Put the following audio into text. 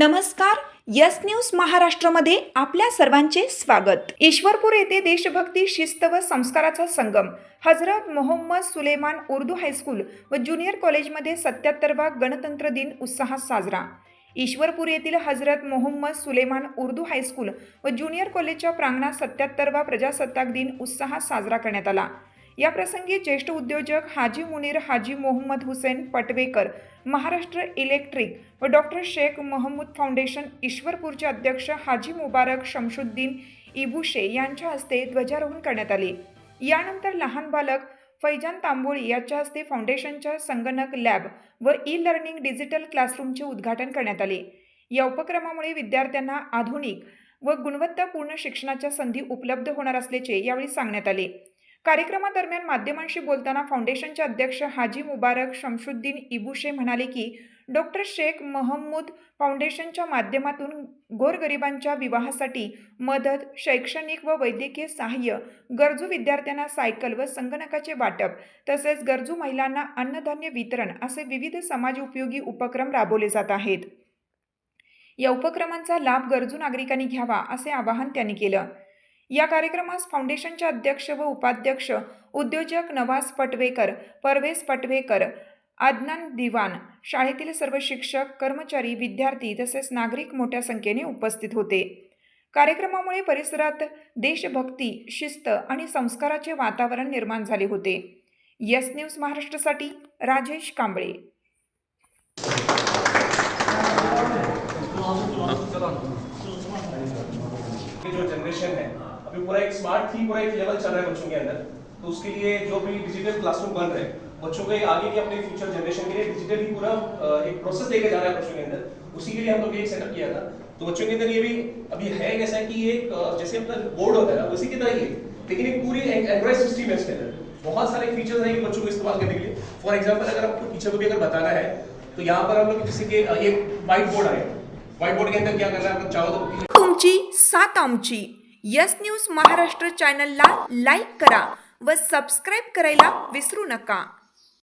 नमस्कार. Yes news महाराष्ट्रामध्ये आपल्या सर्वांचे स्वागत. ईश्वरपूर येथे देशभक्ती, शिस्त व संस्काराचा संगम हजरत मोहम्मद सुलेमान उर्दू हायस्कूल व ज्युनियर कॉलेजमध्ये 77वा गणतंत्र दिन उत्साहात साजरा. ईश्वरपूर येथील हजरत मोहम्मद सुलेमान उर्दू हायस्कूल व ज्युनियर कॉलेजच्या प्रांगणात 77वा प्रजासत्ताक दिन उत्साहात साजरा करण्यात आला. या प्रसंगी ज्येष्ठ उद्योजक हाजी मुनीर हाजी मोहम्मद हुसेन पटवेकर, महाराष्ट्र इलेक्ट्रिक व डॉक्टर शेख महमूद फाउंडेशन ईश्वरपूरचे अध्यक्ष हाजी मुबारक शमशुद्दीन इबुशे यांच्या हस्ते ध्वजारोहण करण्यात आले. यानंतर लहान बालक फैजान तांबोळी यांच्या हस्ते फाउंडेशनच्या संगणक लॅब व ई लर्निंग डिजिटल क्लासरूमचे उद्घाटन करण्यात आले. या उपक्रमामुळे विद्यार्थ्यांना आधुनिक व गुणवत्तापूर्ण शिक्षणाच्या संधी उपलब्ध होणार असल्याचे यावेळी सांगण्यात आले. कार्यक्रमादरम्यान माध्यमांशी बोलताना फाउंडेशनचे अध्यक्ष हाजी मुबारक शमशुद्दीन इबुशे म्हणाले की डॉक्टर शेख महमूद फाउंडेशनच्या माध्यमातून गोरगरिबांच्या विवाहासाठी मदत, शैक्षणिक व वैद्यकीय सहाय्य, गरजू विद्यार्थ्यांना सायकल व संगणकाचे वाटप तसेच गरजू महिलांना अन्नधान्य वितरण असे विविध समाजोपयोगी उपक्रम राबवले जात आहेत. या उपक्रमांचा लाभ गरजू नागरिकांनी घ्यावा असे आवाहन त्यांनी केलं. या कार्यक्रमास फाउंडेशनचे अध्यक्ष व उपाध्यक्ष उद्योजक नवाज पटवेकर, परवेज पटवेकर, अदनान दिवान, शाळेतील सर्व शिक्षक, कर्मचारी, विद्यार्थी तसेच नागरिक मोठ्या संख्येने उपस्थित होते. कार्यक्रमामुळे परिसरात देशभक्ती, शिस्त आणि संस्काराचे वातावरण निर्माण झाले होते. यस न्यूज महाराष्ट्रासाठी राजेश कांबळे. जो जनरेशन है अभी पूरा एक स्मार्ट थी, पूरा एक लेवल चल रहा है बच्चों के अंदर, तो उसके लिए जो भी डिजिटल क्लासरूम बन रहे हैं बच्चों के आगे के अपने फ्यूचर जनरेशन के लिए डिजिटली पूरा एक प्रोसेस लेके जा रहा है बच्चों के अंदर. उसी के लिए हम लोग एक सेटअप किया था. तो बच्चों के अंदर ये भी अभी है कैसा है कि एक जैसे अपना बोर्ड होता है ना उसी की तरह ही है, लेकिन एक पूरी एंड्रॉइड सिस्टम है इसके अंदर. बहुत सारे फीचर्स हैं बच्चों को इस्तेमाल करने के लिए. फॉर एग्जाम्पल अगर आपको टीचर को भी अगर बताना है तो यहाँ पर हम लोग जैसे कि एक व्हाइट बोर्ड है, व्हाइट बोर्ड के अंदर क्या करना है, आप चाहो तो तुमची साथ आमची. यस न्यूज महाराष्ट्र चॅनलला लाईक करा व सबस्क्राईब करायला विसरू नका.